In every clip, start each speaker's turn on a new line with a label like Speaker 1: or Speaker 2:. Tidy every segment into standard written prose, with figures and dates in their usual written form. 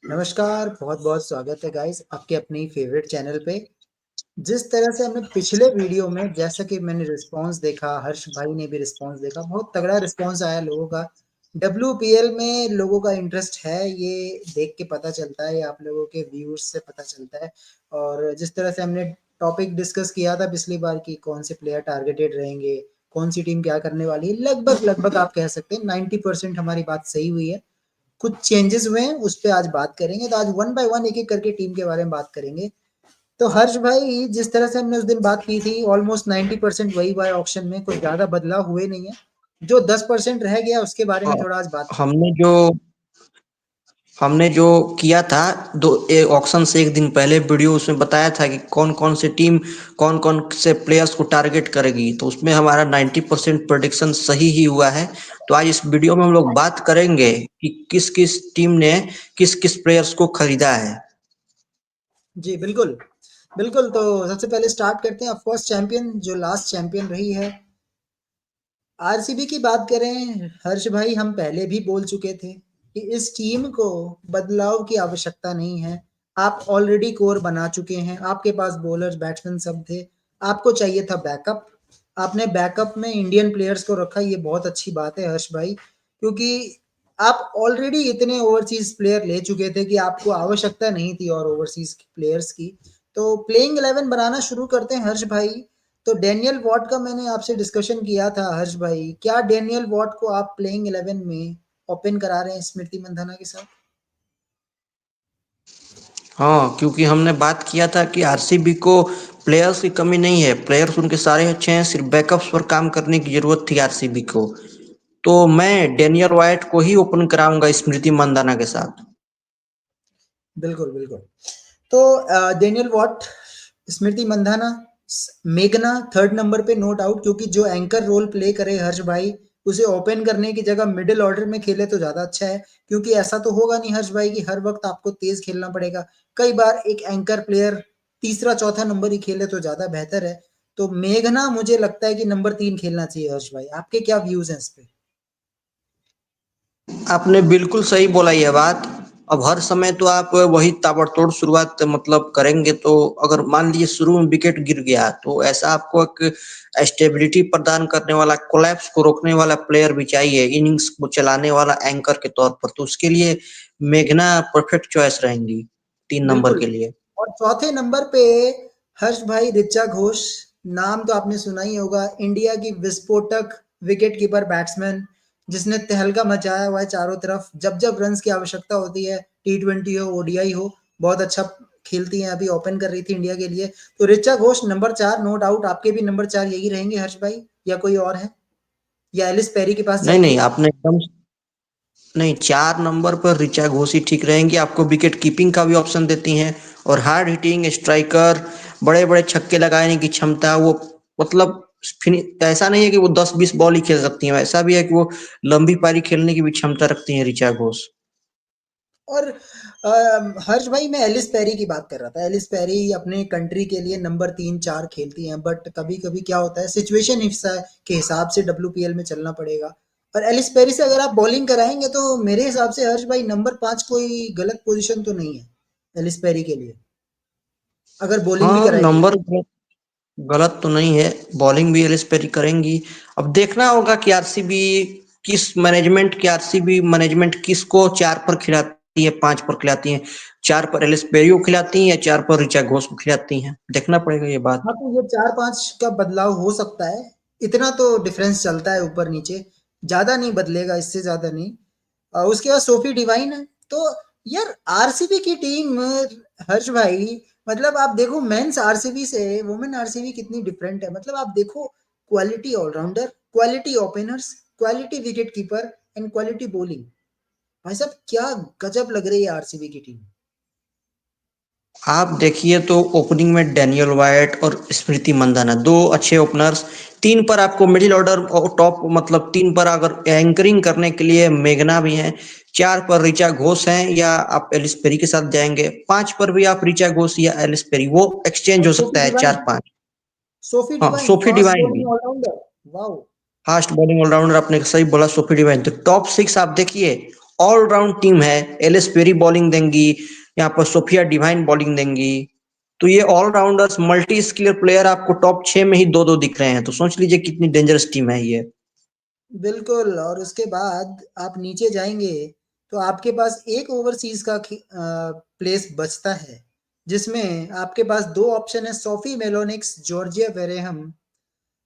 Speaker 1: नमस्कार, बहुत-बहुत स्वागत है गाइस आपके अपनी फेवरेट चैनल पे। जिस तरह से हमने पिछले वीडियो में जैसा कि मैंने रिस्पॉन्स देखा, हर्ष भाई ने भी रिस्पॉन्स देखा, बहुत तगड़ा रिस्पॉन्स आया लोगों का। डब्ल्यूपीएल में लोगों का इंटरेस्ट है, ये देख के पता चलता है, ये आप लोगों के व्यूज़ से पता चलता है। और जिस तरह से हमने टॉपिक डिस्कस किया था पिछली बार कि कौन से प्लेयर टारगेटेड रहेंगे, कौन सी टीम क्या करने वाली है, लगभग आप कह सकते हैं 90% हमारी बात सही हुई है। कुछ चेंजेस हुए हैं उस पे आज बात करेंगे, तो आज वन बाय वन एक-एक करके टीम के बारे में बात करेंगे। तो हर्ष भाई, जिस तरह से हमने उस दिन बात की थी ऑलमोस्ट 90% वही हुआ है ऑक्शन में, कुछ ज़्यादा बदलाव हुए नहीं है। जो 10% रह गया उसके बारे में
Speaker 2: हाँ,
Speaker 1: थोड़ा आज बात
Speaker 2: हमने जो हमने जो किया था ऑक्शन से एक दिन पहले वीडियो उसमें बताया था कि कौन कौन से टीम कौन कौन से प्लेयर्स को टारगेट करेगी, तो उसमें हमारा 90% प्रेडिक्शन सही ही हुआ है। तो आज इस वीडियो में हम लोग बात करेंगे कि किस किस टीम ने किस किस प्लेयर्स को खरीदा है।
Speaker 1: जी, बिल्कुल। बिल्कुल, तो सबसे पहले स्टार्ट करते हैं ऑफ कोर्स चैंपियन जो लास्ट चैंपियन रही है आरसीबी की बात करें हर्ष भाई, हम पहले भी बोल चुके थे कि इस टीम को बदलाव की आवश्यकता नहीं है। आप ऑलरेडी कोर बना चुके हैं, आपके पास बॉलर्स बैट्समैन सब थे, आपको चाहिए था बैकअप। आपने बैकअप में इंडियन प्लेयर्स को रखा, ये बहुत अच्छी बात है हर्ष भाई, क्योंकि आप ऑलरेडी इतने ओवरसीज प्लेयर ले चुके थे कि आपको आवश्यकता नहीं थी और ओवरसीज प्लेयर्स की। तो प्लेइंग 11 बनाना शुरू करते हैं हर्ष भाई। तो डेनियल वॉट का मैंने आपसे डिस्कशन किया था हर्ष भाई, क्या डेनियल वॉट को आप प्लेइंग 11 में ओपन करा रहे हैं स्मृति मंधाना के साथ?
Speaker 2: हाँ, क्योंकि हमने बात किया था कि आरसीबी को प्लेयर्स की कमी नहीं है, प्लेयर्स उनके सारे अच्छे हैं, सिर्फ बैकअप्स पर काम करने की जरूरत थी आरसीबी को। तो मैं डेनियल वाइट को ही ओपन कराऊंगा स्मृति मंदाना के साथ।
Speaker 1: बिल्कुल, बिल्कुल। तो डेनियल वॉट, स्मृति मंधाना, मेघना थर्ड नंबर पे नो डाउट, क्योंकि जो एंकर रोल प्ले करे हर्ष भाई, उसे ओपन करने की जगह मिडिल ऑर्डर में खेले तो ज़्यादा अच्छा है। क्योंकि ऐसा तो होगा नहीं हर्ष भाई कि हर वक्त आपको तेज खेलना पड़ेगा। कई बार एक एंकर प्लेयर तीसरा चौथा नंबर ही खेले तो ज़्यादा बेहतर है। तो मेघना मुझे लगता है कि नंबर 3 खेलना चाहिए हर्ष भाई। आपके क्या व्यूज़ हैं इस पे?
Speaker 2: आपने बिल्कुल सही बोला यह बात। अब हर समय तो आप वही ताबड़तोड़ शुरुआत मतलब करेंगे, तो अगर मान लीजिए शुरू में विकेट गिर गया तो ऐसा आपको एक स्टेबिलिटी प्रदान करने वाला, कोलैप्स को रोकने वाला प्लेयर भी चाहिए, इनिंग्स को चलाने वाला एंकर के तौर पर। तो उसके लिए मेघना परफेक्ट चॉइस रहेंगी 3 नंबर
Speaker 1: बिल्कुल।
Speaker 2: के लिए।
Speaker 1: और चौथे नंबर पे हर्ष भाई ऋचा घोष, नाम तो आपने सुना ही होगा, इंडिया की विस्फोटक विकेट कीपर बैट्समैन, जिसने तहलका मचाया हुआ है चारों तरफ। जब जब रन्स की आवश्यकता होती है, टी20 हो ओडीआई हो, बहुत अच्छा खेलती हैं। अभी ओपन कर रही थी इंडिया के लिए। तो Richa Ghosh number 4 no doubt. आपके भी नंबर 4 यही रहेंगे हर्ष भाई, या कोई और है, या एलिस पेरी के पास
Speaker 2: नहीं नहीं,
Speaker 1: जाएंगे?
Speaker 2: आपने एकदम नहीं, 4 नंबर पर ऋचा घोष ही ठीक रहेंगी, आपको विकेट कीपिंग का भी ऑप्शन देती हैं और हार्ड हिटिंग स्ट्राइकर, बड़े बड़े छक्के लगाने की क्षमता वो, मतलब ऐसा नहीं है कि वो 10-20 बॉल ही खेल सकती हैं, ऐसा भी है कि वो लंबी पारी खेलने की भी क्षमता रखती हैं ऋचा घोष।
Speaker 1: और हर्ष भाई, मैं एलिस पेरी की बात कर रहा था। एलिस पेरी अपने कंट्री के लिए नंबर 3 4 खेलती हैं, बट कभी कभी क्या होता है, सिचुएशन हिस्सा के हिसाब से डब्ल्यूपीएल में चलना पड़ेगा। और एलिस पेरी से अगर आप बॉलिंग कराएंगे तो मेरे हिसाब से हर्ष भाई नंबर 5 कोई गलत पोजीशन तो नहीं है एलिस पेरी के लिए, अगर बॉलिंग भी
Speaker 2: हाँ,
Speaker 1: कराएंगे तो।
Speaker 2: नंबर गलत तो नहीं है, बॉलिंग भी एलिस पेरी करेंगी। अब देखना होगा कि आरसीबी मैनेजमेंट किसको 4 पर खिलाती है, 5 पर खिलाती है, 4 पर एलिस पेरी को खिलाती है या 4 पर ऋचा घोष को खिलाती है, देखना पड़ेगा ये
Speaker 1: हाँ,
Speaker 2: बात।
Speaker 1: तो ये 4 5 का बदलाव हो सकता है। इतना तो डिफरेंस चलता है ऊपर नीचे, ज्यादा नहीं बदलेगा, इससे ज्यादा नहीं। उसके बाद सोफी डिवाइन है। तो यार आरसीबी की टीम, हर्ष भाई, मतलब आप देखो मेंस आरसीबी से वुमेन आरसीबी कितनी डिफरेंट है। मतलब आप देखो, quality allrounder, quality openers, quality wicket keeper and quality bowling. भाई साहब, क्या गजब लग रही है आरसीबी की टीम।
Speaker 2: आप देखिए तो ओपनिंग में डैनियल वाइट और स्मृति मंदाना, दो अच्छे ओपनर्स। 3 पर आपको मिडिल ऑर्डर और टॉप, मतलब 3 पर अगर एंकरिंग करने के लिए मेघना भी हैं, 4 पर ऋचा घोष हैं या आप एलिस पेरी के साथ जाएंगे, 5 पर भी आप ऋचा घोष या एलिस पेरी, वो एक्सचेंज
Speaker 1: और
Speaker 2: हो
Speaker 1: सोफी
Speaker 2: सकता है
Speaker 1: डिवाइन,
Speaker 2: 4-5।
Speaker 1: सोफी
Speaker 2: हाँ,
Speaker 1: Devine
Speaker 2: Sophie
Speaker 1: fast
Speaker 2: Devine
Speaker 1: bowling
Speaker 2: भी
Speaker 1: allrounder. Wow.
Speaker 2: Fast bowling allrounder, आपने सही बोला, सोफी डिवाइन। तो टॉप 6 आप देखिए, ऑल राउंड टीम है। एलिस पेरी बॉलिंग देंगी, यहाँ पर सोफिया डिवाइन बॉलिंग देंगी। तो ये ऑलराउंडर्स मल्टी स्किलर प्लेयर आपको टॉप 6 में ही दो दो दिख रहे हैं, तो सोच लीजिए कितनी डेंजरस टीम है ये।
Speaker 1: बिल्कुल। और उसके बाद आप नीचे जाएँगे, तो आपके पास एक ओवरसीज़ का प्लेस बचता है, जिसमें आपके पास 2 ऑप्शन है, सोफी मेलोनिक्स, जॉर्जिया वेरेहम।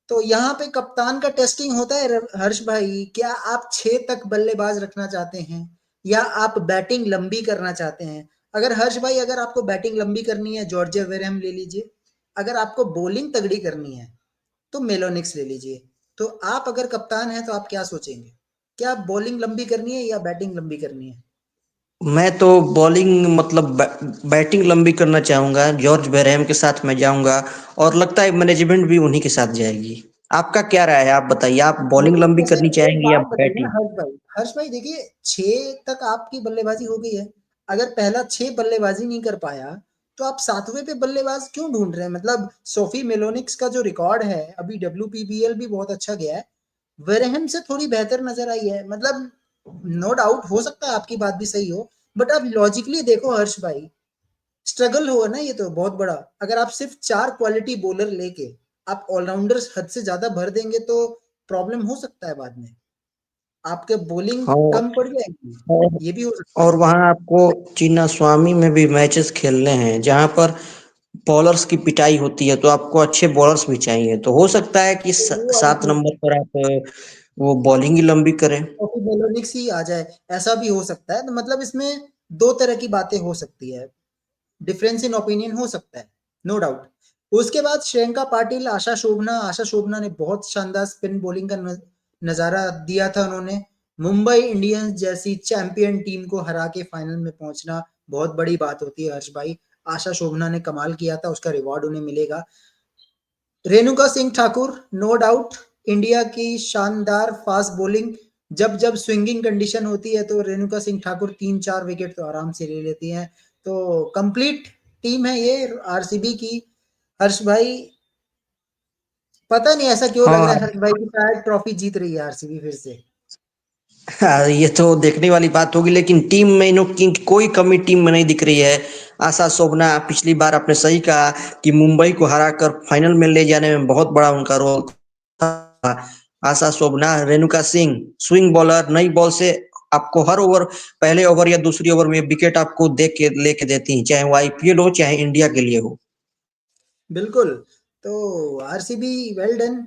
Speaker 1: तो यहाँ पे कप्तान का टेस्टिंग होता है हर्ष भाई, क्या आप 6 तक बल्लेबाज रखना चाहते हैं या आप बैटिंग लंबी करना चाहते हैं? अगर हर्ष भाई अगर आपको बैटिंग लंबी करनी है जॉर्जिया वेरहम ले लीजिए, अगर आपको बॉलिंग तगड़ी करनी है तो मेलोनिक्स ले लीजिए। तो आप अगर कप्तान हैं तो आप क्या सोचेंगे? क्या बॉलिंग लंबी करनी है या बैटिंग लंबी करनी है?
Speaker 2: मैं तो बॉलिंग मतलब बैटिंग लंबी करना चाहूंगा, जॉर्ज बेरहम के साथ मैं जाऊंगा। और लगता है मैनेजमेंट भी उन्हीं के साथ जाएगी। आपका क्या राय है, आप बताइए, आप बॉलिंग लंबी
Speaker 1: वैसे
Speaker 2: करनी
Speaker 1: एक
Speaker 2: चाहेंगे या
Speaker 1: बात बताइए ना
Speaker 2: बैटिंग?
Speaker 1: हर्ष भाई देखिए 6 तक आपकी बल्लेबाजी हो गई है। अगर पहला 6 बल्लेबाजी नहीं कर पाया, तो आप 7वें पे बल्लेबाज क्यों ढूँढ रहे हैं? मतलब सोफी मेलोनिक्स का जो रिकॉर्ड है, अभी डब्ल्यूपीबीएल भी बहुत अच्छा गया है। वेरेहम से थोड़ी बेहतर नज़र आई है। मतलब नो डाउट हो सकता है आपकी बात भी सही हो, बट आप लॉजिकली देखो हर्ष भाई, स्ट्रगल होगा ना ये तो बहुत बड़ा। अगर आप सिर्फ 4 क्वालिटी बॉलर लेके आप ऑलराउंडर्स हद से ज़्यादा भर देंगे तो प्रॉब्लम हो सकता है बाद में। आपके बॉलिंग
Speaker 2: हाँ।
Speaker 1: कम पड़ जाएगी,
Speaker 2: और
Speaker 1: ये भी हो सकता
Speaker 2: और
Speaker 1: है।
Speaker 2: वहाँ आपको चिन्नास्वामी में भी मैचेस खेलने हैं, जहाँ पर बॉलर्स की पिटाई होती है, तो आपको अच्छे बॉलर्स भी चाहिए। तो हो सकता है कि
Speaker 1: तो वो वाला
Speaker 2: 7 नंबर पर आप वो बॉलिंग ही लंबी करें।
Speaker 1: कॉफी मेलोनिक्स ही आ जाए, ऐसा भी हो सकता है। तो मतलब इसमें 2 तरह की बातें हो सकती है, डिफरेंस इन ओपिनियन हो सकता है, नो डाउट। उसके बाद श्रियंका पाटिल, आशा शोभना ने बहुत शानदार स्पिन बॉलिंग का नज़ारा दिया था उन्होंने। मुंबई इंडियंस जैसी चैंपियन टीम को हरा के फाइनल में पहुंचना बहुत बड़ी बात होती है हर्ष भाई। आशा शोभना ने कमाल किया था, उसका रिवॉर्ड उन्हें मिलेगा। Renuka Singh Thakur, no doubt, India की शानदार फास्ट बॉलिंग। जब जब स्विंगिंग कंडीशन होती है तो रेणुका सिंह ठाकुर 3-4 विकेट तो आराम से ले लेती हैं। तो कंप्लीट टीम है ये आरसीबी की। हर्ष भाई पता नहीं ऐसा क्यों लग रहा है
Speaker 2: हाँ।
Speaker 1: हर्ष भाई की शायद ट्रॉफी जीत रही है आरसीबी फिर से।
Speaker 2: हाँ, ये तो देखने वाली बात होगी, लेकिन टीम में इन्हों की कोई कमी टीम में नहीं दिख रही है। आशा शोभना, पिछली बार आपने सही कहा कि मुंबई को हराकर फाइनल में ले जाने में बहुत बड़ा उनका रोल था। आशा शोभना, रेणुका सिंह, स्विंग बॉलर, नई बॉल से आपको हर ओवर, पहले ओवर या दूसरी ओवर में विकेट आपको दे के लेके देती हैं, चाहे वो आईपीएल हो चाहे इंडिया के लिए हो।
Speaker 1: बिल्कुल। तो आरसीबी वेल डन।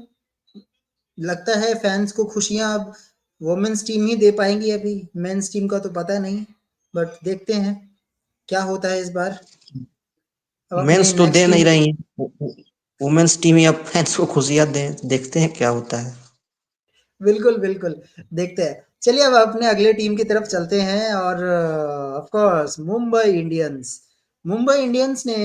Speaker 1: लगता है फैंस को खुशियां अब वुमेन्स टीम ही दे पाएंगी। अभी मेंस टीम का तो पता नहीं, बट देखते हैं क्या होता है इस बार। अब अपने
Speaker 2: मेंस तो
Speaker 1: नेक्स्ट
Speaker 2: दे
Speaker 1: टीम
Speaker 2: नहीं रही है, वुमेन्स टीम ही अब फैंस को खुशियां दे, देखते हैं क्या होता है।
Speaker 1: बिल्कुल, बिल्कुल, देखते हैं। चलिए अब अपने अगले टीम की तरफ चलते हैं और of course Mumbai Indians. Mumbai Indians ने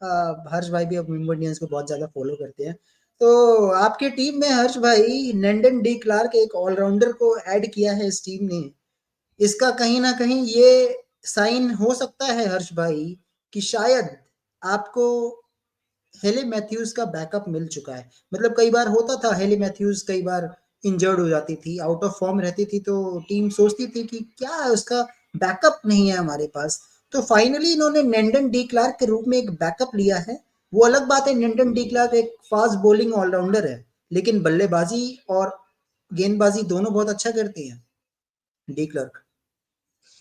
Speaker 1: हर्ष भाई भी अब मुंबई इंडियंस को बहुत ज़्यादा फॉलो करते हैं। तो आपकी टीम में हर्ष भाई नंदन डी क्लार्क एक ऑलराउंडर को ऐड किया है इस टीम ने। इसका कहीं न कहीं ये साइन हो सकता है हर्ष भाई कि शायद आपको हेले मैथ्यूज का बैकअप मिल चुका है। मतलब कई बार होता था हेले मैथ्यूज कई बार इंजर्ड हो जाती थी, आउट ऑफ फॉर्म रहती थी, तो टीम सोचती थी कि क्या है उसका बैकअप नहीं है हमारे पास। तो फाइनली इन्होंने नेंडन डी क्लार्क के रूप में एक बैकअप लिया है। वो अलग बात है, नेंडन डी क्लार्क एक फास्ट बॉलिंग ऑलराउंडर है, लेकिन बल्लेबाजी और गेंदबाजी दोनों बहुत अच्छा करती है डी क्लार्क।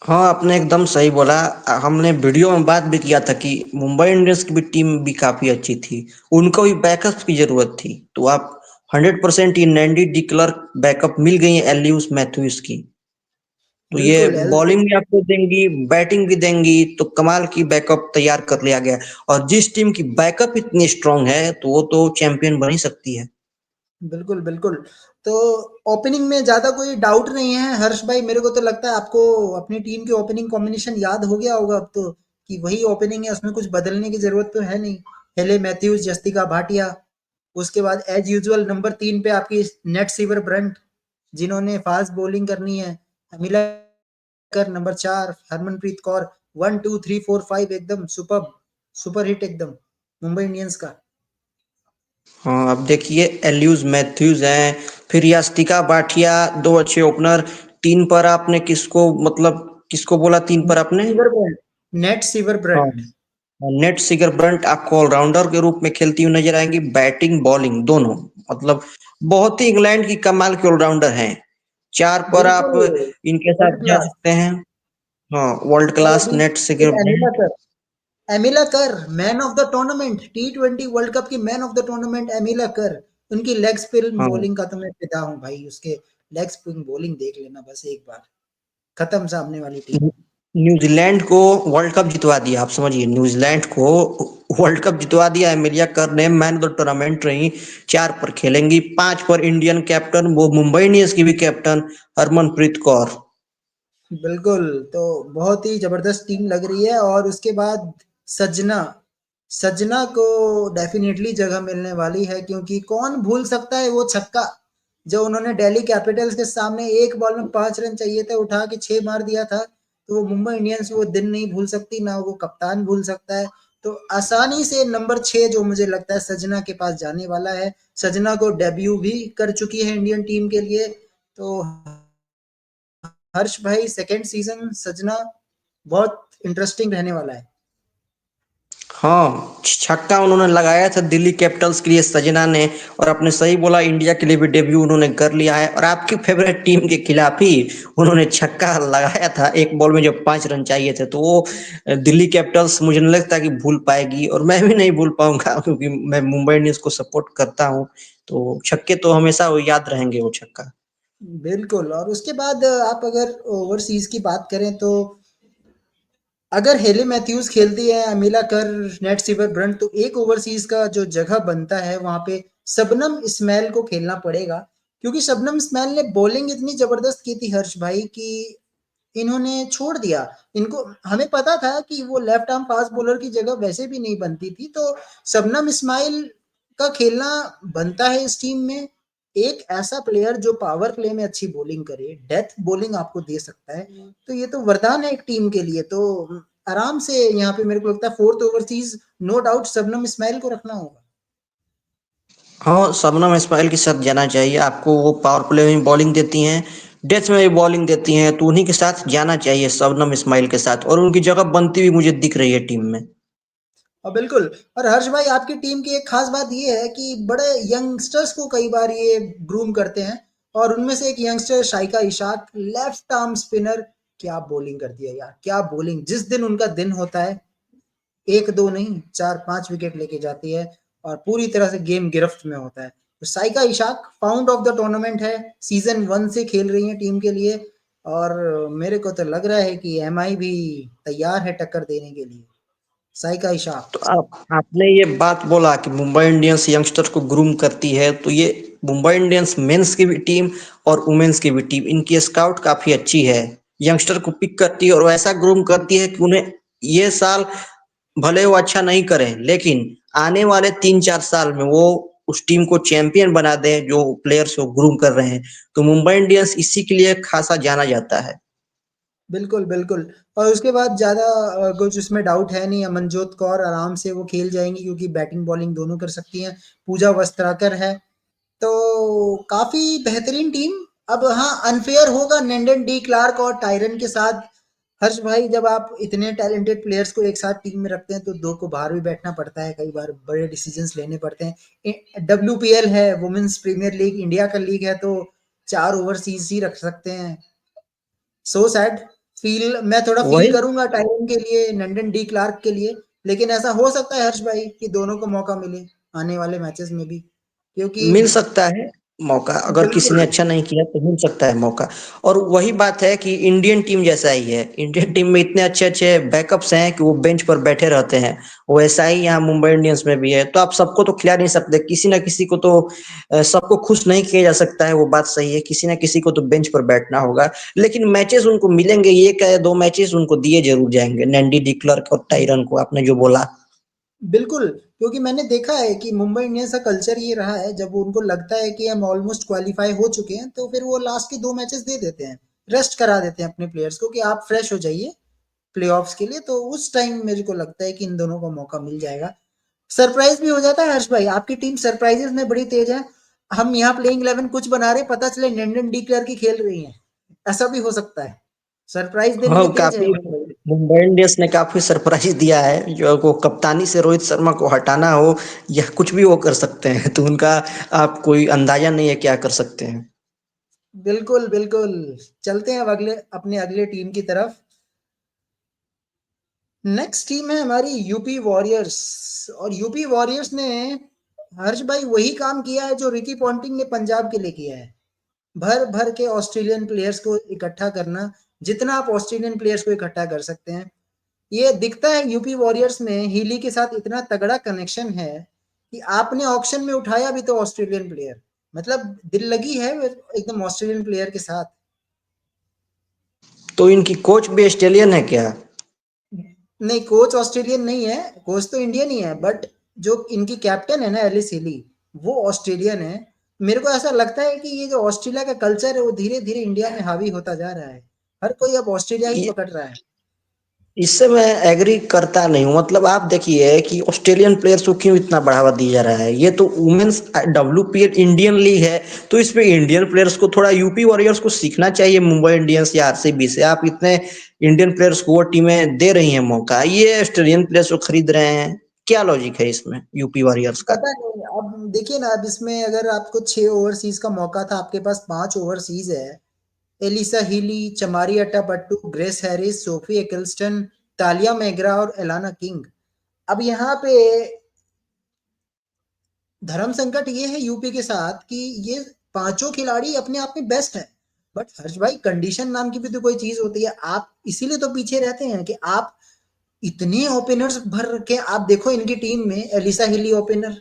Speaker 2: हाँ, आपने एकदम सही बोला। हमने वीडियो में बात भी किया था कि मुंबई इंडियंस की भी टीम भी काफी अच्छी थी, उनको भी बैकअप की जरूरत थी। तो आप 100% ये नैंडी डिक्लर्क बैकअप मिल गई है एलियूस मैथ्यूज की। तो ये
Speaker 1: बिल्कुल एल
Speaker 2: बॉलिंग भी आपको देंगी, बैटिंग भी देंगी, तो कमाल की बैकअप तैयार कर लिया गया। और जिस टीम की बैकअप इतनी स्ट्रांग है, तो वो तो चैंपियन बन ही सकती है।
Speaker 1: बिल्कुल, बिल्कुल। तो ओपनिंग में ज़्यादा कोई डाउट नहीं है हर्ष भाई, मेरे को तो लगता है आपको अपनी टीम की ओपनिंग कॉम्बिनेशन याद हो गया होगा अब तो, कि वही ओपनिंग है, उसमें कुछ बदलने की ज़रूरत तो है नहीं। हेले मैथ्यूज़, जस्टिका भाटिया, उसके बाद एज़ यूजुअल नंबर 3 पे आपकी नेट सीवर ब्रंट, जिन्होंने फास्ट बॉलिंग करनी है। अमिला कर नंबर 4, हरमनप्रीत कौर, 1, 2, 3, 4, 5 एकदम सुपर्ब, सुपर हिट एकदम मुंबई इंडियंस का।
Speaker 2: हाँ, अब देखिए एल्यूज मैथ्यूज हैं, फिर यास्तिका बाठिया, दो अच्छे ओपनर, तीन पर आपने किसको मतलब किसको बोला तीन पर आपने?
Speaker 1: सीवर ब्रांड, नेट सीवर
Speaker 2: हाँ,
Speaker 1: ब्रांड।
Speaker 2: नेट सिगर ब्रंट आपको ऑलराउंडर के रूप में खेलती हुई नजर आएंगी, बैटिंग बॉलिंग दोनों। मतलब बहुत ही इंग्लैंड की कमाल के ऑलराउंडर हैं। चार पर आप
Speaker 1: बिल्कुल,
Speaker 2: इनके
Speaker 1: वर्ल्ड
Speaker 2: साथ जा
Speaker 1: क्लास।
Speaker 2: सकते हैं। हाँ, वर्ल्ड
Speaker 1: और
Speaker 2: क्लास
Speaker 1: अभी
Speaker 2: net सिगर
Speaker 1: एमिला
Speaker 2: Brunt.
Speaker 1: Kerr, Amelia Kerr man of the tournament, T20 world cup की man of the tournament Amelia Kerr. उनकी लेग स्पिन
Speaker 2: हाँ,
Speaker 1: बॉलिंग का तो मैं फिदा हूँ भाई, उसके लेग स्पिन बॉलिंग देख लेना बस एक बार, खत्म सामने वाली टीम।
Speaker 2: न्यूजीलैंड को वर्ल्ड कप जितवा दिया, आप समझिए, न्यूजीलैंड को वर्ल्ड कप जितवा दिया। एमिलिया कर ने मैन ऑफ द टूर्नामेंट रही। चार पर खेलेंगी, पांच पर इंडियन कैप्टन, वो मुंबई इंडियंस की भी कैप्टन, हरमनप्रीत कौर।
Speaker 1: बिल्कुल, तो बहुत ही ज़बरदस्त टीम लग रही है। और उसके बाद सजना, सजना को डेफ़िनेटली जगह मिलने वाली है, क्योंकि कौन भूल सकता है वो छक्का, जो उन्होंने दिल्ली कैपिटल्स के सामने एक बॉल में 5 रन चाहिए थे, उठा के 6 मार दिया था। तो वो मुंबई इंडियंस वो दिन नहीं भूल सकती, ना वो कप्तान भूल सकता है। तो आसानी से नंबर 6 जो मुझे लगता है सजना के पास जाने वाला है। सजना को डेब्यू भी कर चुकी है इंडियन टीम के लिए। तो हर्ष भाई सेकंड सीजन सजना बहुत इंटरेस्टिंग रहने वाला है।
Speaker 2: हाँ, छक्का उन्होंने लगाया था दिल्ली कैपिटल्स के लिए सजना ने। और आपने सही बोला, इंडिया के लिए भी डेब्यू उन्होंने कर लिया है, और आपकी फेवरेट टीम के खिलाफ ही उन्होंने छक्का लगाया था एक बॉल में जब 5 रन चाहिए थे। तो वो दिल्ली कैपिटल्स मुझे नहीं लगता कि भूल पाएगी, और मैं भी नहीं भूल पाऊंगा क्योंकि मैं मुंबई इंडियंस को सपोर्ट करता हूँ। तो छक्के तो हमेशा वो याद रहेंगे, वो छक्का।
Speaker 1: बिल्कुल। और उसके बाद आप अगर ओवरसीज की बात करें तो अगर हेले मैथ्यूज खेलती है, अमीला कर, नेट सीवर ब्रंट, तो एक ओवरसीज का जो जगह बनता है वहां पे शबनम इस्माइल को खेलना पड़ेगा। क्योंकि शबनम इस्माइल ने बॉलिंग इतनी जबरदस्त की थी हर्ष भाई कि इन्होंने छोड़ दिया। इनको हमें पता था कि वो लेफ्ट आर्म फास्ट बॉलर की जगह वैसे भी नहीं बनती थी, तो शबनम इस्माइल का खेलना बनता है इस टीम में। एक ऐसा प्लेयर जो पावर प्ले में अच्छी बॉलिंग करे, डेथ बॉलिंग आपको दे सकता है, तो ये तो वरदान है एक टीम के लिए। तो आराम से यहाँ पे मेरे को लगता है fourth overseas no doubt Shabnim Ismail को रखना होगा।
Speaker 2: हाँ, शबनम इस्माइल के साथ जाना चाहिए आपको। वो पावर प्ले में बॉलिंग देती हैं, डेथ में भी बॉलिंग देती हैं, तो उन्हीं के साथ जाना चाहिए, शबनम इस्माइल के साथ। और उनकी जगह बनती हुई मुझे दिख रही है टीम में।
Speaker 1: और बिल्कुल। और हर्ष भाई आपकी टीम की एक खास बात ये है कि बड़े यंगस्टर्स को कई बार ये ग्रूम करते हैं। और उनमें से एक youngster Shaika Ishaque, left arm spinner, क्या बॉलिंग करती है यार, क्या बॉलिंग। जिस दिन उनका दिन होता है, एक दो नहीं, चार पांच विकेट लेके जाती है और पूरी तरह से गेम गिरफ्त में होता है। तो Saika Ishaq found of the tournament है, सीजन 1 से खेल रही है टीम के लिए। और मेरे को तो लग रहा है कि एमआई भी तैयार है टक्कर देने के लिए। साइका
Speaker 2: तो
Speaker 1: इशाक।
Speaker 2: आपने ये बात बोला कि मुंबई इंडियंस यंगस्टर को ग्रूम करती है, तो ये मुंबई इंडियंस मेंस की भी टीम और वुमेन्स की भी टीम, इनकी स्काउट काफी अच्छी है। यंगस्टर को पिक करती है और वैसा ग्रूम करती है कि उन्हें ये साल भले वो अच्छा नहीं करें, लेकिन आने वाले 3-4 साल में वो उस टीम को चैंपियन बना दें, जो प्लेयर्स को ग्रूम कर रहे हैं। तो मुंबई इंडियंस इसी के लिए खासा जाना जाता है।
Speaker 1: बिल्कुल, बिल्कुल। और उसके बाद ज़्यादा कुछ उसमें डाउट है नहीं, अमनजोत कौर आराम से वो खेल जाएँगी क्योंकि बैटिंग बॉलिंग दोनों कर सकती हैं। पूजा वस्त्राकर है, तो काफ़ी बेहतरीन टीम। अब हाँ, अनफ़ेयर होगा नंदन डी क्लार्क और टायरन के साथ। हर्ष भाई जब आप इतने टैलेंटेड प्लेयर्स को एक साथ टीम में रखते हैं तो 2 को बाहर भी बैठना पड़ता है, कई बार बड़े डिसीजंस लेने पड़ते हैं। डब्ल्यूपीएल है, वुमेन्स प्रीमियर लीग, इंडिया का लीग है, तो 4 ओवरसीज़ ही रख सकते हैं। So sad. फील मैं थोड़ा फील
Speaker 2: वही
Speaker 1: करूंगा टाइरन के लिए, नंदन डी क्लार्क के लिए। लेकिन ऐसा हो सकता है हर्ष भाई कि दोनों को मौका मिले आने वाले मैचेस में भी, क्योंकि
Speaker 2: मिल सकता है मौका, अगर किसी ने
Speaker 1: बिल्कुल,
Speaker 2: अच्छा नहीं किया तो मिल सकता है मौका। और वही बात है कि इंडियन टीम जैसा ही है, इंडियन टीम में इतने अच्छे अच्छे बैकअप्स हैं कि वो बेंच पर बैठे रहते हैं। वैसा ही यहाँ मुंबई इंडियंस में भी है। तो आप सबको तो खिला नहीं सकते, किसी ना किसी को तो सबको खुश नहीं किया जा सकता है, वो बात सही है। किसी ना किसी को तो बेंच पर बैठना होगा, लेकिन मैचेस उनको मिलेंगे, ये क्या, 2 मैचेस उनको दिए जरूर जाएंगे, नैंडी डिक्लर्क और टाइरन को, आपने जो बोला।
Speaker 1: बिल्कुल। क्योंकि मैंने देखा है कि मुंबई इंडियंस का कल्चर ये रहा है, जब उनको लगता है कि हम ऑलमोस्ट क्वालीफाई हो चुके हैं तो फिर वो लास्ट के 2 मैचेस दे देते हैं। रेस्ट करा देते हैं अपने प्लेयर्स को कि आप फ्रेश हो जाइए प्लेऑफ्स के लिए। तो उस टाइम मेरे को लगता है कि इन दोनों को मौका मिल जाएगा। सरप्राइज भी हो जाता है हर्ष भाई, आपकी टीम सरप्राइजेस में बड़ी तेज है। हम यहाँ प्लेइंग 11 कुछ बना रहे, पता चले नंदन डी क्लर्क की खेल रही है। ऐसा भी हो सकता है, सरप्राइज देने
Speaker 2: हाँ,
Speaker 1: में क्या
Speaker 2: काफी
Speaker 1: जाएगा भाई।
Speaker 2: मुंबई इंडियंस ने काफी सरप्राइज दिया है, जो को कप्तानी से रोहित शर्मा को हटाना हो या कुछ भी वो कर सकते हैं, तो उनका आप कोई अंदाजा नहीं है क्या कर सकते हैं।
Speaker 1: बिल्कुल बिल्कुल। चलते हैं अब अगले अपने अगले टीम की तरफ। नेक्स्ट टीम है हमारी यूपी वॉरियर्स। और यूपी वॉरियर्स ने, हर्ष भाई, वही काम किया है जो रिकी पॉन्टिंग ने पंजाब के लिए किया है। भर भर के ऑस्ट्रेलियन प्लेयर्स को इकट्ठा करना, जितना आप ऑस्ट्रेलियन प्लेयर्स को इकट्ठा कर सकते हैं। ये दिखता है यूपी वॉरियर्स में हीली के साथ इतना तगड़ा कनेक्शन है कि आपने ऑक्शन में उठाया भी तो ऑस्ट्रेलियन प्लेयर, मतलब दिल लगी है एकदम ऑस्ट्रेलियन प्लेयर के साथ।
Speaker 2: तो इनकी कोच भी ऑस्ट्रेलियन है क्या?
Speaker 1: नहीं, कोच ऑस्ट्रेलियन नहीं है, कोच तो इंडियन ही है, बट जो इनकी कैप्टन है ना एलिस हिली, वो ऑस्ट्रेलियन है। मेरे को ऐसा लगता है कि ये जो ऑस्ट्रेलिया का कल्चर है वो धीरे धीरे इंडिया में हावी होता जा रहा है। हर कोई अब ऑस्ट्रेलिया ही पकड़ रहा है।
Speaker 2: इससे मैं एग्री करता नहीं हूँ। मतलब आप देखिए कि ऑस्ट्रेलियन प्लेयर्स को क्यों इतना बढ़ावा दिया जा रहा है। ये तो वुमेन्स WPL इंडियन लीग है, तो इसमें इंडियन प्लेयर्स को थोड़ा यूपी वॉरियर्स को सीखना चाहिए, मुंबई इंडियंस या आरसीबी से। आप इतने इंडियन प्लेयर्स को वो टीमें दे रही हैं मौका, ये ऑस्ट्रेलियन प्लेयर्स को खरीद रहे हैं। क्या लॉजिक है इसमें यूपी वॉरियर्स का?
Speaker 1: पता नहीं, अब देखिए ना, अब इसमें अगर आपको 6 ओवरसीज का मौका था, आपके पास 5 ओवरसीज है। Alyssa Healy, Chamari Athapaththu, Grace Harris, Sophie Ecclestone, Tahlia McGrath और एलाना किंग। अब यहाँ पे धर्म संकट ये है यूपी के साथ कि ये पांचों खिलाड़ी अपने आप में बेस्ट है। बट हर्ष भाई, कंडीशन नाम की भी तो कोई चीज होती है। आप इसीलिए तो पीछे रहते हैं कि आप इतने ओपनर्स भर रखे। आप देखो इनकी टीम में एलिसा हिली ओपनर,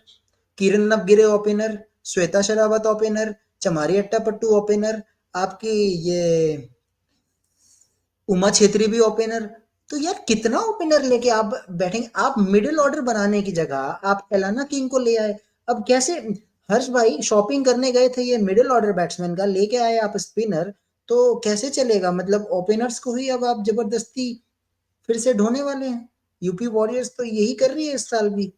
Speaker 1: किरण नवगिरे ओपनर, श्वेता शरावत ओपनर, चमारी अट्टापट्टू ओपनर, आपकी ये उमा छेत्री भी ओपनर। तो यार कितना ओपनर लेके आप बैठेंगे। आप मिडिल ऑर्डर बनाने की जगह आप एलाना किंग को ले आए। अब कैसे, हर्ष भाई, शॉपिंग करने गए थे ये मिडिल ऑर्डर बैट्समैन का, लेके आए आप स्पिनर, तो कैसे चलेगा। मतलब ओपनर्स को ही अब आप जबरदस्ती फिर से ढोने वाले हैं। यूपी वॉरियर्स तो यही कर रही है इस साल भी।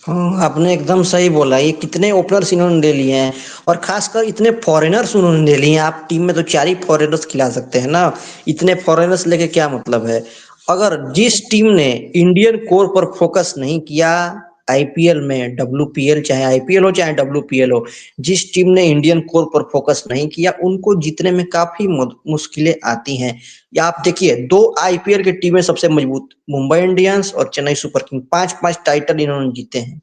Speaker 2: हाँ, आपने एकदम सही बोला। ये कितने ओपनर्स इन्होंने ले लिए हैं, और खासकर इतने फॉरेनर्स उन्होंने ले लिए हैं। आप टीम में तो 4 ही फॉरेनर्स खिला सकते हैं ना, इतने फॉरेनर्स लेके क्या मतलब है। अगर जिस टीम ने इंडियन कोर पर फोकस नहीं किया आईपीएल में, WPL चाहे आईपीएल हो चाहे WPL हो, जिस टीम ने इंडियन कोर पर फोकस नहीं किया उनको जीतने में काफी मुश्किलें आती हैं। या आप देखिए, 2 आईपीएल की टीमें सबसे मजबूत, मुंबई इंडियंस और चेन्नई सुपर किंग, 5-5 टाइटल इन्होंने जीते हैं।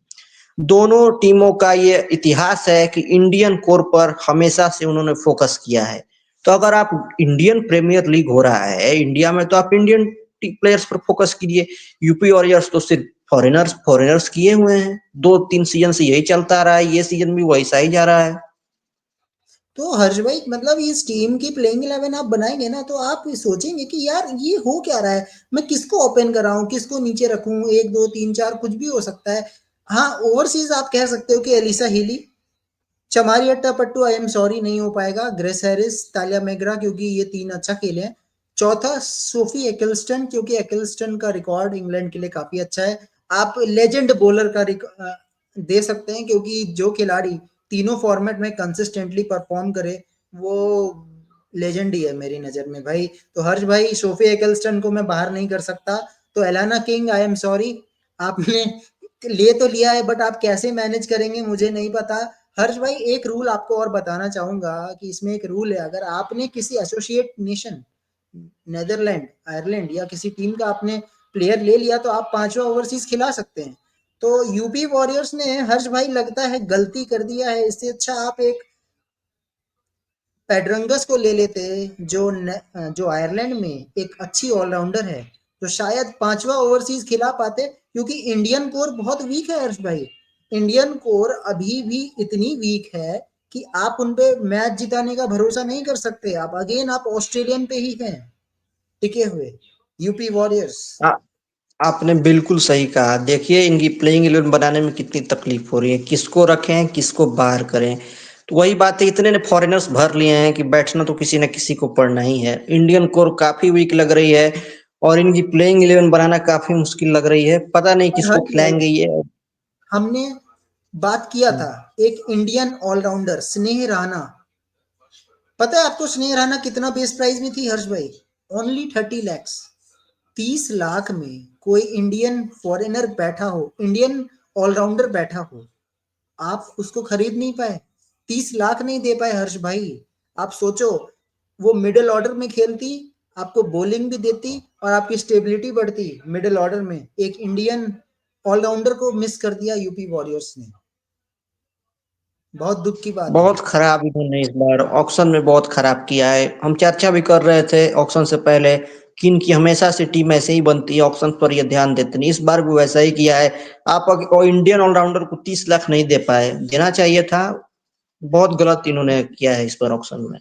Speaker 2: दोनों टीमों का ये इतिहास है कि इंडियन कोर पर हमेशा से उन्होंने फोकस किया है। तो अगर आप, इंडियन प्रीमियर लीग हो रहा है इंडिया में, तो आप इंडियन प्लेयर्स पर फोकस कीजिए। यूपी वॉरियर्स तो सिर्फ फॉरेनर्स फॉरेनर्स किए हुए हैं, 2-3 सीजन से यही चलता रहा है, ये सीजन भी वैसा ही जा रहा है।
Speaker 1: तो हर्ष भाई, मतलब इस टीम की प्लेइंग 11 आप बनाएंगे ना, तो आप ये सोचेंगे कि यार ये हो क्या रहा है। मैं किसको ओपन कराऊं, किसको नीचे रखूं, 1 2 3 4 कुछ भी हो सकता है। हाँ, ओवरसीज आप कह सकते हो कि Alyssa Healy, Chamari Atapattu I am sorry नहीं हो पाएगा, ग्रेस हैरिस, तालिया मेगरा, क्योंकि ये तीन अच्छा खेले हैं। चौथा सोफी एकिल्स्टन, क्योंकि एकिल्स्टन का रिकॉर्ड इंग्लैंड के लिए काफी अच्छा है। आप लेजेंड बॉलर का दे सकते हैं, क्योंकि जो खिलाड़ी तीनों फॉर्मेट में कंसिस्टेंटली परफॉर्म करे वो लेजेंड ही है मेरी नजर में भाई। तो हर्ष भाई, सोफी एकिल्स्टन को मैं बाहर नहीं कर सकता। तो Alana king, I am sorry, आपने ले तो लिया है, बट आप कैसे मैनेज करेंगे मुझे नहीं पता। हर्ष भाई, एक रूल आपको और बताना चाहूंगा कि इसमें एक रूल है, अगर आपने किसी एसोसिएट नेशन, नेदरलैंड, आयरलैंड या किसी टीम का आपने प्लेयर ले लिया, तो आप पांचवा ओवरसीज खिला सकते हैं। तो यूपी वॉरियर्स ने, हर्ष भाई, लगता है गलती कर दिया है। इससे अच्छा आप एक पेड्रंगस को ले लेते, जो आयरलैंड में एक अच्छी ऑलराउंडर है, तो शायद पांचवा ओवरसीज खिला पाते। क्योंकि इंडियन कोर बहुत वीक है हर्ष भाई। इंडियन कोर अभी भी इतनी वीक है कि आप उन पे मैच जिताने का भरोसा नहीं कर सकते। आप अगेन आप ऑस्ट्रेलियन पे ही हैं टिके हुए, यूपी वॉरियर्स।
Speaker 2: आ, आपने बिल्कुल सही कहा। देखिए इनकी प्लेइंग 11 बनाने में कितनी तकलीफ हो रही है, किसको रखें किसको बाहर करें। तो वही बात है, इतने ने फॉरेनर्स भर लिए हैं कि बैठना तो किसी न किसी को पड़ना ही है। इंडियन कोर काफी वीक लग रही है, और इनकी प्लेइंग 11 बनाना काफी मुश्किल लग रही है। पता नहीं
Speaker 1: और
Speaker 2: किसको
Speaker 1: हर्ष भाई,
Speaker 2: खिलाएंगे ये।
Speaker 1: हमने बात किया था एक इंडियन ऑलराउंडर स्नेह राणा, पता है आपको स्नेह राणा कितना बेस प्राइस में थी हर्ष भाई? Only 30 lakhs। 30 लाख में कोई इंडियन फॉरेनर बैठा हो, इंडियन ऑलराउंडर बैठा हो, आप उसको खरीद नहीं पाए? 30 लाख नहीं दे पाए हर्ष भाई। आप सोचो, वो मिडिल ऑर्डर में खेलती, आपको बॉलिंग भी देती और आपकी स्टेबिलिटी बढ़ती मिडिल ऑर्डर में। एक इंडियन ऑलराउंडर को मिस कर दिया यूपी वॉरियर्स ने। बहुत दुख की बात है।
Speaker 2: बहुत खराब इन्होंने इस बार ऑक्शन में बहुत खराब किया है। हम चर्चा भी कर रहे थे ऑक्शन से पहले कि इनकी हमेशा से टीम ऐसे ही बनती है, ऑक्शन पर ये ध्यान देते नहीं। इस बार भी वैसा ही किया है। आप इंडियन ऑलराउंडर को 30 लाख नहीं दे पाए, देना चाहिए था। बहुत गलत इन्होंने किया है इस बार ऑक्शन में,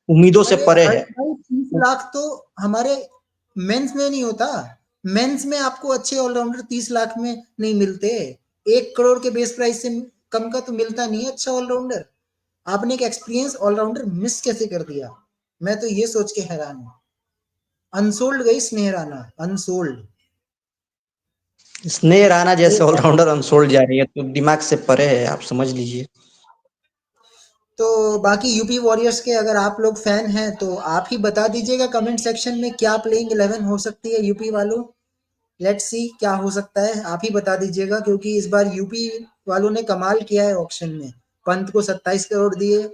Speaker 2: उम्मीदों से
Speaker 1: अरे
Speaker 2: परे
Speaker 1: हर्ष
Speaker 2: है।
Speaker 1: भाई, 30 लाख तो हमारे मेंस में नहीं होता। मेंस में आपको अच्छे ऑलराउंडर 30 लाख में नहीं मिलते। 1 करोड़ के बेस प्राइस से कम का तो मिलता नहीं है अच्छा ऑलराउंडर। आपने एक एक्सपीरियंस ऑलराउंडर मिस कैसे कर दिया? मैं तो ये सोच के हैरान हूँ। अनसोल्ड गई स्नेह राणा, अनसोल्ड।
Speaker 2: स्नेह राणा जैसे
Speaker 1: एक
Speaker 2: ऑलराउंडर अनसोल्ड जा रही है तो दिमाग से परे है, आप समझ लीजिए।
Speaker 1: तो बाकी यूपी वॉरियर्स के अगर आप लोग फैन हैं तो आप ही बता दीजिएगा कमेंट सेक्शन में क्या प्लेइंग 11 हो सकती है यूपी वालों। लेट्स सी क्या हो सकता है, आप ही बता दीजिएगा, क्योंकि इस बार यूपी वालों ने कमाल किया है ऑक्शन में। पंत को 27 करोड़ दिए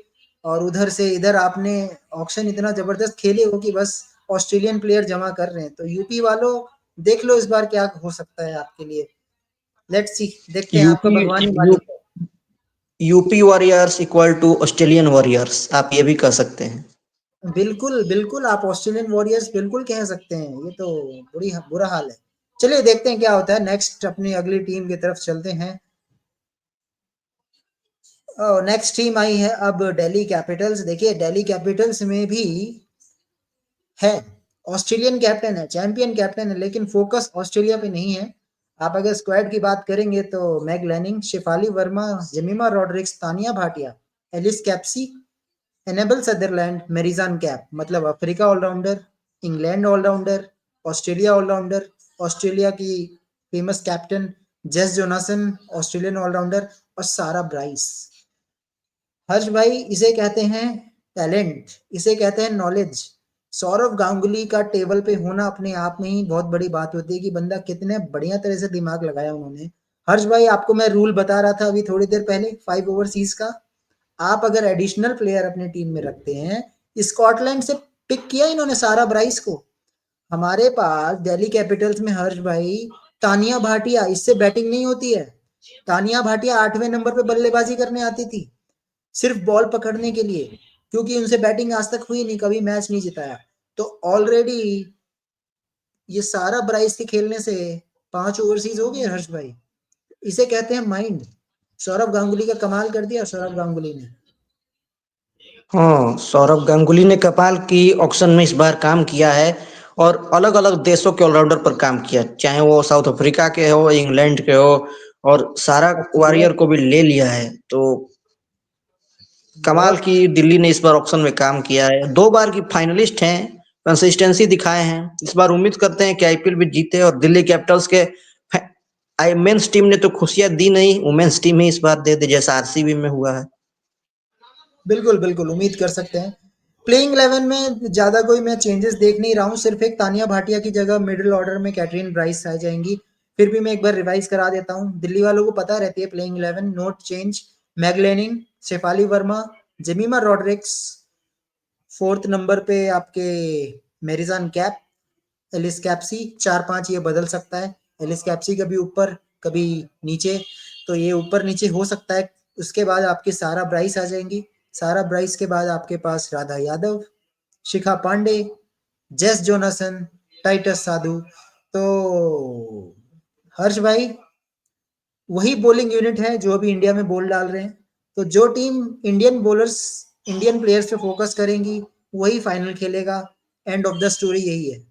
Speaker 1: और उधर से इधर आपने ऑक्शन इतना जबरदस्त खेले हो कि बस ऑस्ट्रेलियन प्लेयर जमा कर रहे हैं। तो यूपी वालों, देख लो इस बार क्या हो सकता है आपके लिए। लेट्स सी, देखते हैं, आपका
Speaker 2: यूपी
Speaker 1: भगवान ही
Speaker 2: यू,
Speaker 1: मालिक है।
Speaker 2: UP warriors equal to Australian warriors, आप ये भी कह सकते हैं।
Speaker 1: बिल्कुल बिल्कुल, आप ऑस्ट्रेलियन वॉरियर्स बिल्कुल कह सकते हैं। ये तो बुरा हाल है। चलिए देखते हैं क्या होता है। नेक्स्ट अपनी अगली टीम की तरफ चलते हैं। नेक्स्ट टीम आई है अब दिल्ली कैपिटल्स। देखिए दिल्ली कैपिटल्स में भी है ऑस्ट्रेलियन कैप्टन है, चैंपियन कैप्टन है, लेकिन फोकस ऑस्ट्रेलिया पे नहीं है। आप अगर स्क्वाड की बात करेंगे तो Meg Lanning, Shafali Verma, Jemimah Rodrigues, Taniya Bhatia, Alice Capsey, Annabel Sutherland, Marizanne Kapp, मतलब Africa allrounder, England allrounder, Australia allrounder, Australia की famous captain Jess Jonassen, Australian allrounder, और सारा ब्राइस। हर्ष भाई, इसे कहते हैं टैलेंट, इसे कहते हैं नॉलेज। सौरव गांगुली का टेबल पे होना अपने आप में ही बहुत बड़ी बात होती है कि बंदा कितने बढ़िया तरह से दिमाग लगाया उन्होंने। हर्ष भाई, आपको मैं रूल बता रहा था अभी थोड़ी देर पहले 5 ओवरसीज का। आप अगर एडिशनल प्लेयर अपने टीम में रखते हैं, स्कॉटलैंड से पिक किया इन्होंने सारा ब्राइस को। हमारे पास दिल्ली कैपिटल्स में हर्ष भाई तानिया भाटिया, इससे बैटिंग नहीं होती है। तानिया भाटिया 8वें नंबर पे बल्लेबाजी करने आती थी, सिर्फ बॉल पकड़ने के लिए, क्योंकि उनसे बैटिंग आज तक हुई नहीं, कभी मैच नहीं जिताया। तो ऑलरेडी ये सारा ब्राइस के खेलने से 5 ओवरसीज हो गए हर्ष भाई। इसे कहते हैं माइंड। सौरभ गांगुली का कमाल कर दिया सौरभ गांगुली ने।
Speaker 2: हाँ, सौरव गांगुली ने कपाल की ऑक्शन में इस बार काम किया है और अलग अलग देशों के ऑलराउंडर पर काम किया, चाहे वो साउथ अफ्रीका के हो, इंग्लैंड के हो, और सारा
Speaker 1: ऑस्ट्रेलिया
Speaker 2: वॉरियर को भी ले लिया है। तो कमाल
Speaker 1: बहुत।
Speaker 2: की दिल्ली ने इस बार ऑक्शन में काम किया है। 2 बार की फाइनलिस्ट हैं, कंसिस्टेंसी दिखाए हैं। इस बार उम्मीद करते हैं कि आईपीएल भी जीते और दिल्ली कैपिटल्स के आई मेंस टीम ने तो खुशियां दी नहीं, वुमेन्स टीम ही इस बार दे दे जैसा आरसीबी में हुआ है।
Speaker 1: बिल्कुल बिल्कुल, उम्मीद कर सकते हैं। प्लेइंग 11 में ज्यादा कोई मैं चेंजेस देख नहीं रहा हूँ। सिर्फ एक तानिया भाटिया की जगह मिडिल ऑर्डर में कैटरीन ब्राइस आ जाएंगी। फिर भी मैं एक बार रिवाइज करा देता हूँ, दिल्ली वालों को पता रहती है playing 11 not change. Meg Lanning, Shafali Verma, Jemimah Rodrigues, 4th number पे आपके मेरिजान कैप, एलिस कैप्सी। 4-5 ये बदल सकता है। एलिस कैप्सी कभी ऊपर कभी नीचे, तो ये ऊपर नीचे हो सकता है। उसके बाद आपके सारा ब्राइस आ जाएंगी। सारा ब्राइस के बाद आपके पास Radha Yadav, Shikha Pandey, Jess Jonassen, Titus साधु। तो हर्ष भाई, वही बॉलिंग यूनिट है जो अभी इंडिया में बॉल डाल रहे हैं। तो जो team Indian bowlers, Indian players पे फोकस करेंगी, वही फाइनल खेलेगा। एंड ऑफ द स्टोरी यही है।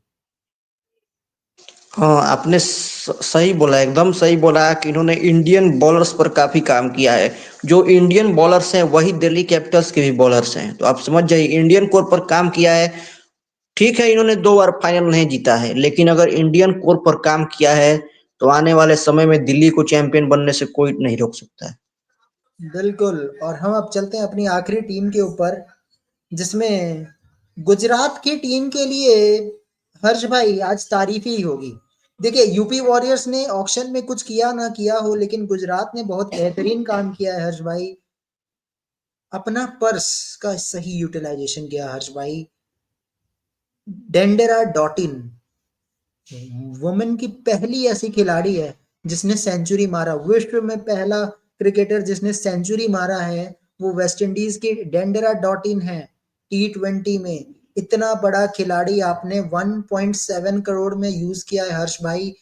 Speaker 2: हाँ, आपने सही बोला, एकदम सही बोला कि इन्होंने इंडियन बॉलर्स पर काफी काम किया है। जो इंडियन बॉलर्स हैं वही दिल्ली कैपिटल्स के भी बॉलर्स हैं, तो आप समझ जाइए इंडियन कोर पर काम किया है। ठीक है, इन्होंने 2 बार फाइनल नहीं जीता है, लेकिन अगर इंडियन कोर पर काम किया है तो आने वाले समय में दिल्ली को चैंपियन बनने से कोई नहीं रोक सकता है।
Speaker 1: बिल्कुल। और हम अब चलते हैं अपनी आखिरी टीम के ऊपर, जिसमें गुजरात की टीम के लिए हर्ष भाई आज तारीफ ही होगी। देखिए यूपी वॉरियर्स ने ऑक्शन में कुछ किया ना किया हो, लेकिन गुजरात ने बहुत बेहतरीन काम किया है हर्ष भाई। अपना पर्स का सही यूटिलाइजेशन किया हर्ष भाई। डेंडेरा डॉटिन वुमेन की पहली ऐसी खिलाड़ी है जिसने सेंचुरी मारा, विश्व में पहला क्रिकेटर जिसने सेंचुरी मारा है वो वेस्ट इंडीज की डेंडेरा डॉटिन है। T20 में इतना बड़ा खिलाड़ी आपने 1.7 करोड़ में यूज किया है हर्ष भाई।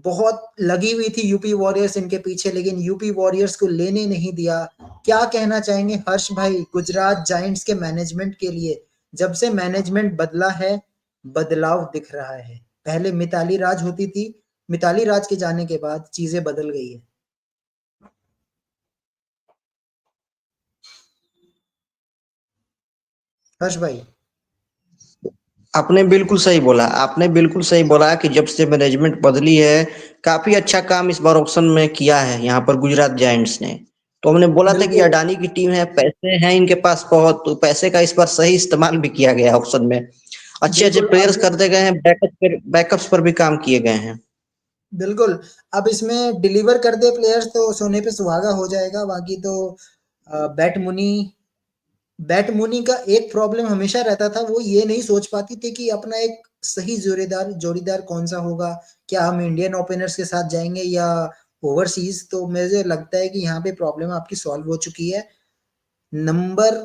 Speaker 1: बहुत लगी हुई थी यूपी वॉरियर्स इनके पीछे, लेकिन यूपी वॉरियर्स को लेने नहीं दिया। क्या कहना चाहेंगे हर्ष भाई गुजरात जायंट्स के मैनेजमेंट के लिए? जब से मैनेजमेंट बदला है बदलाव दिख रहा है। पहले मिताली राज होती थी, मिताली राज के जाने के बाद चीजें बदल गई है। हर्ष भाई।
Speaker 2: आपने बिल्कुल सही बोला, आपने बिल्कुल सही बोला कि जब से मैनेजमेंट बदली है, काफी अच्छा काम इस बार ऑक्शन में किया है यहाँ पर गुजरात जायंट्स ने। तो हमने बोला था कि
Speaker 1: बिल्कुल
Speaker 2: अडानी की टीम है, पैसे हैं इनके पास बहुत, तो पैसे का इस बार सही इस्तेमाल भी किया गया ऑक्शन में। अच्छे अच्छे
Speaker 1: बिल्कुल।
Speaker 2: प्लेयर्स
Speaker 1: अब
Speaker 2: खरीदे गए हैं, बैकअप्स पर भी काम किए गए हैं।
Speaker 1: बिल्कुल, अब इसमें डिलीवर कर दे प्लेयर्स तो सोने पे सुहागा हो जाएगा। बाकी तो बैट मुनी बैट मुनी का एक प्रॉब्लम हमेशा रहता था, वो ये नहीं सोच पाती थी कि अपना एक सही जोड़ीदार जोड़ीदार कौन सा होगा। क्या हम इंडियन ओपनर्स के साथ जाएंगे या ओवरसीज? तो मुझे लगता है कि यहाँ पे प्रॉब्लम आपकी सॉल्व हो चुकी है। नंबर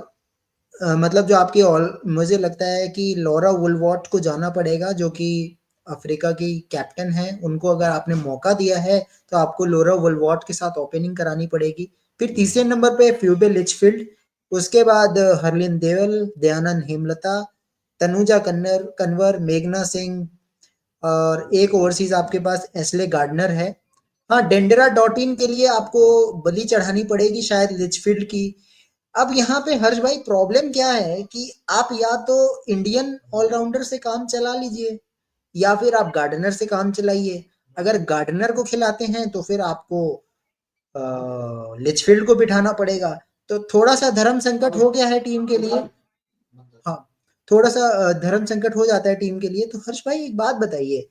Speaker 1: मतलब जो आपकी ऑल मुझे लगता है कि लॉरा वुलवॉट को जाना पड़ेगा, जो कि अफ्रीका की कैप्टन है। उनको अगर आपने मौका दिया है तो आपको लॉरा वुलवॉट के साथ ओपनिंग करानी पड़ेगी। फिर तीसरे नंबर पे फ्यूबे लिचफील्ड, उसके बाद हरलिन देवल, दयानंद हेमलता, तनुजा कन्नर कन्वर, मेघना सिंह, और एक ओवरसीज आपके पास एस्ले गार्डनर है। हाँ, डेंडरा डॉट इन के लिए आपको बलि चढ़ानी पड़ेगी शायद लिचफील्ड की। अब यहाँ पे हर्ष भाई प्रॉब्लम क्या है कि आप या तो इंडियन ऑलराउंडर से काम चला लीजिए या फिर आप गार्डनर से काम चलाइए। अगर गार्डनर को खिलाते हैं तो फिर आपको लिचफील्ड को बिठाना पड़ेगा। तो थोड़ा सा धर्म संकट हो गया है टीम के लिए। हाँ, थोड़ा सा धर्म संकट हो जाता है टीम के लिए। तो हर्ष भाई एक बात बताइए,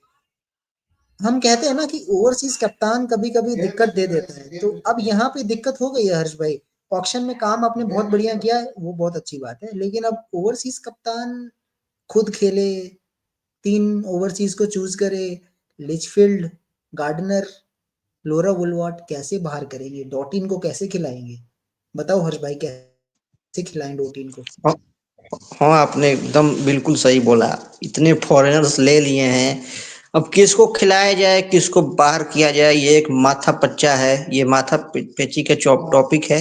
Speaker 1: हम कहते हैं ना कि ओवरसीज कप्तान कभी कभी दिक्कत दे देता है, तो अब यहाँ पे दिक्कत हो गई है हर्ष भाई। ऑक्शन में काम आपने बहुत बढ़िया किया है, वो बहुत अच्छी बात है, लेकिन अब ओवरसीज कप्तान खुद खेले, तीन ओवरसीज को चूज करे, लिचफील्ड, गार्डनर, लोरा वुलवाट कैसे बाहर करेंगे? डॉटिन को कैसे खिलाएंगे? बताओ हर्ष भाई, कैसे खिलाएं डॉटिन को?
Speaker 2: हाँ, हाँ, आपने एकदम बिल्कुल सही बोला। इतने फॉरेनर्स ले लिए हैं, अब किसको खिलाया जाए, किसको बाहर किया जाए, ये एक माथा पच्चा है, ये माथा पेची का टॉपिक है,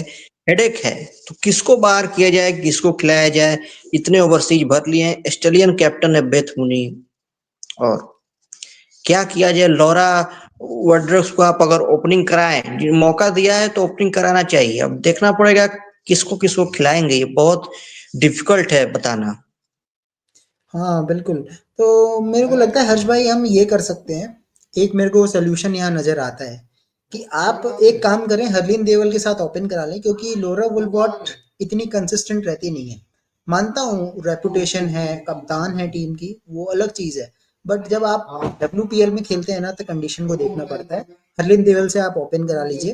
Speaker 2: हेडेक है। तो किसको बाहर किया जाए, किसको खिलाया जाए? इतने ओवरसीज भर लिए हैं, ऑस्ट्रेलियन कैप्टन है बेथ मुनी, और क्या किया जाए? लॉरा वुडरॉक्स को आप अगर ओपनिंग कराएं, मौका दिया है तो ओपनिंग कराना चाहिए। अब देखना पड़ेगा किसको किसको खिलाएंगे, ये बहुत डिफिकल्ट है बताना।
Speaker 1: हाँ बिल्कुल। तो मेरे को लगता है हर्ष भाई हम ये कर सकते हैं, एक मेरे को सोल्यूशन यहाँ नजर आता है कि आप एक काम करें, हरलीन देवल के साथ ओपन करा लें, क्योंकि लोरा वुलबॉट इतनी कंसिस्टेंट रहती नहीं है। मानता हूँ रेपुटेशन है, कप्तान है टीम की, वो अलग चीज है। बट जब आप WPL में खेलते हैं ना तो कंडीशन को देखना पड़ता है। हरलीन देवल से आप ओपन करा लीजिए,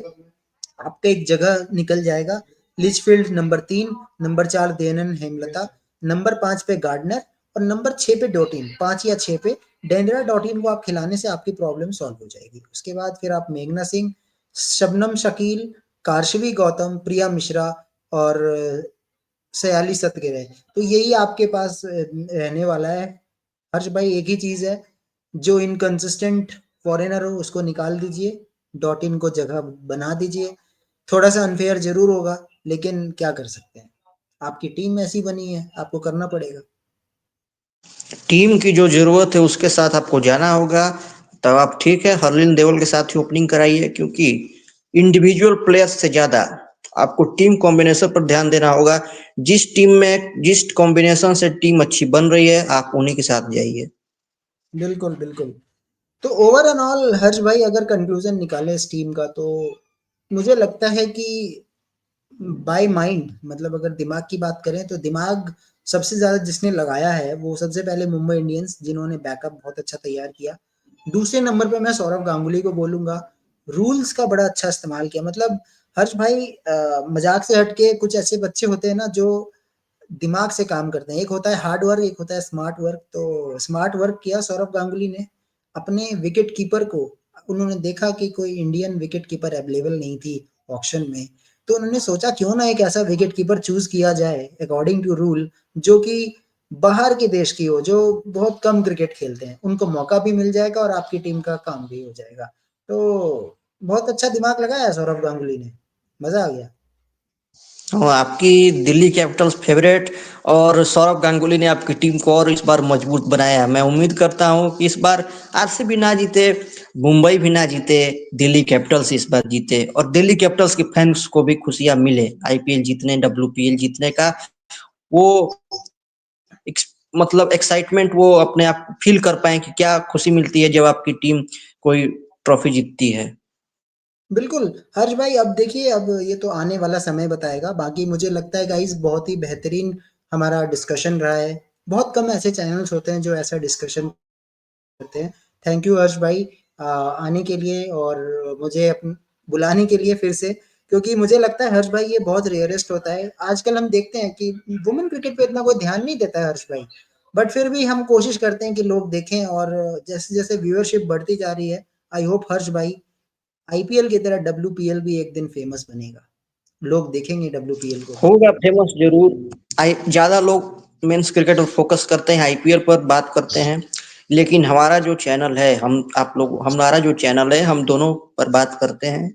Speaker 1: आपका एक जगह निकल जाएगा। Litchfield number 3, number 4 Dayalan Hemalatha, number 5 पे गार्डनर, और नंबर 6 पे डॉटिन, 5 या 6 पे डेंडरा डॉटिन को आप खिलाने से आपकी प्रॉब्लम सॉल्व हो जाएगी। उसके बाद फिर आप मेघना सिंह, शबनम शकील, कार्शवी गौतम, प्रिया मिश्रा और सयाली सतगिरह, तो यही आपके पास रहने वाला है। हर्ष भाई एक ही चीज है, जो इनकंसिस्टेंट फॉरेनर हो उसको निकाल दीजिए, डॉट इन को जगह बना दीजिए। थोड़ा सा अनफेयर जरूर होगा, लेकिन क्या कर सकते हैं, आपकी टीम ऐसी बनी है, आपको करना पड़ेगा।
Speaker 2: टीम की जो जरूरत है उसके साथ आपको जाना होगा। तब आप ठीक है, हरलिन देवल के साथ ही ओपनिंग कराइए, क्योंकि इंडिविजुअल प्लेयर्स से ज्यादा आपको टीम कॉम्बिनेशन पर ध्यान देना होगा। जिस टीम में जिस कॉम्बिनेशन से टीम अच्छी बन रही है, आप उन्हीं के साथ जाइए।
Speaker 1: बिल्कुल बिल्कुल। तो ओवर एंड ऑल हर्ष भाई अगर कंक्लूजन निकाले इस टीम का, तो मुझे लगता है कि बाय माइंड, मतलब अगर दिमाग की बात करें तो दिमाग सबसे ज़्यादा जिसने लगाया है वो सबसे पहले मुंबई इंडियंस, जिन्होंने बैकअप बहुत अच्छा तैयार किया। दूसरे नंबर पे मैं सौरव गांगुली को बोलूँगा, रूल्स का बड़ा अच्छा इस्तेमाल किया। मतलब हर्ष भाई मज़ाक से हट के कुछ ऐसे बच्चे होते हैं ना जो दिमाग से काम करते हैं। एक होता है हार्ड वर्क, एक होता है स्मार्ट वर्क। तो स्मार्ट वर्क किया सौरव गांगुली ने। अपने विकेट कीपर को, उन्होंने देखा कि कोई इंडियन विकेट कीपर अवेलेबल नहीं थी ऑक्शन में, तो उन्होंने सोचा क्यों ना एक ऐसा विकेट कीपर चूज किया जाए अकॉर्डिंग टू रूल, जो कि बाहर के देश की हो, जो बहुत कम क्रिकेट खेलते हैं, उनको मौका भी मिल जाएगा और आपकी टीम का काम भी हो जाएगा। तो बहुत अच्छा दिमाग लगाया सौरव गांगुली ने, मजा आ गया।
Speaker 2: और आपकी दिल्ली कैपिटल्स फेवरेट और सौरव गांगुली ने आपकी टीम को और इस बार मजबूत बनाया। मैं उम्मीद करता हूं कि इस बार आरसीबी ना जीते, मुंबई भी ना जीते, दिल्ली कैपिटल्स इस बार जीते और दिल्ली कैपिटल्स के फैंस को भी खुशियां मिले आईपीएल जीतने, डब्ल्यूपीएल जीतने का वो मतलब एक्साइटमेंट वो अपने आप फील कर पाए कि क्या खुशी मिलती है जब आपकी टीम कोई ट्रॉफी जीतती है।
Speaker 1: बिल्कुल, हर्ष भाई अब देखिए, अब ये तो आने वाला समय बताएगा। बाकी मुझे लगता है गाइस बहुत ही बेहतरीन हमारा डिस्कशन रहा है। बहुत कम ऐसे चैनल्स होते हैं जो ऐसा डिस्कशन करते हैं। थैंक यू हर्ष भाई आने के लिए और मुझे बुलाने के लिए फिर से, क्योंकि मुझे लगता है हर्ष भाई ये बहुत रेयरेस्ट होता है। आजकल हम देखते हैं कि वुमेन क्रिकेट पे इतना कोई ध्यान नहीं देता है हर्ष भाई, बट फिर भी हम कोशिश करते हैं कि लोग देखें, और जैसे जैसे व्यूअरशिप बढ़ती जा रही है, आई होप हर्ष भाई आईपीएल की तरह डब्ल्यूपीएल भी एक दिन फेमस बनेगा, लोग देखेंगे डब्ल्यूपीएल को भी।
Speaker 2: होगा फेमस जरूर। आई ज्यादा लोग मेंस क्रिकेट पर फोकस करते हैं, आईपीएल पर बात करते हैं, लेकिन हमारा जो चैनल है, हम आप लोग हमारा जो चैनल है हम दोनों पर बात करते हैं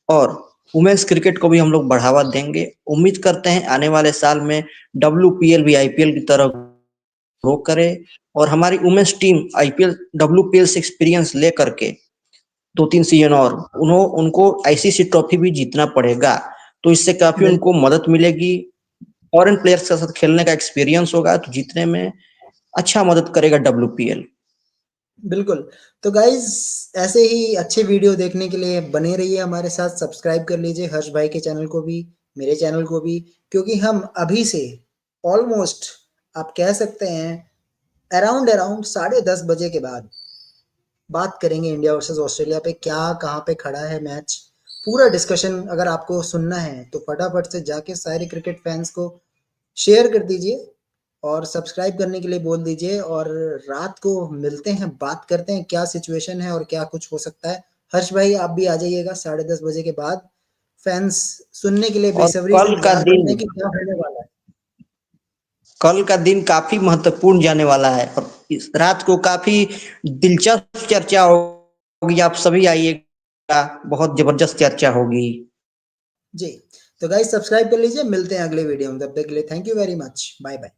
Speaker 2: और वुमेन्स क्रिकेट को भी हम लोग बढ़ावा देंगे। उम्मीद करते हैं आने वाले साल में डब्ल्यूपीएल भी आईपीएल की तरह ग्रो करे और हमारी वुमेन्स टीम आईपीएल डब्ल्यूपीएल से एक्सपीरियंस ले करके 2-3 सीजन और उनको आईसीसी ट्रॉफी भी जीतना पड़ेगा। तो इससे काफी उनको
Speaker 1: बिल्कुल,
Speaker 2: मदद मिलेगी, फॉरेन प्लेयर्स के साथ खेलने का एक्सपीरियंस होगा तो जीतने में अच्छा मदद करेगा डब्ल्यूपीएल।
Speaker 1: बिल्कुल। तो गाइज़ ऐसे ही अच्छे वीडियो देखने के लिए बने रहिए हमारे साथ, सब्सक्राइब कर लीजिए हर्ष भाई के चैनल को भी, मेरे चैनल को भी, क्योंकि हम अभी से ऑलमोस्ट आप कह सकते हैं अराउंड अराउंड 10:30 बजे के बाद बात करेंगे इंडिया वर्सेस ऑस्ट्रेलिया पे, क्या कहाँ पे खड़ा है मैच, पूरा डिस्कशन अगर आपको सुनना है तो फटाफट से जाके सारे क्रिकेट फैंस को शेयर कर दीजिए और सब्सक्राइब करने के लिए बोल दीजिए। और रात को मिलते हैं, बात करते हैं क्या सिचुएशन है और क्या कुछ हो सकता है। हर्ष भाई आप भी आ जाइएगा 10:30 बजे के बाद, फैंस सुनने के लिए
Speaker 2: और
Speaker 1: बेसब्री से इंतजार करते हैं कि क्या होने वाला है।
Speaker 2: कल का दिन काफी महत्वपूर्ण जाने वाला है और इस रात को काफी दिलचस्प चर्चा होगी। आप सभी आइएगा, बहुत जबरदस्त चर्चा होगी।
Speaker 1: जी, तो गाइस सब्सक्राइब कर लीजिए, मिलते हैं अगले वीडियो में, तब तक के लिए thank you very much, bye bye.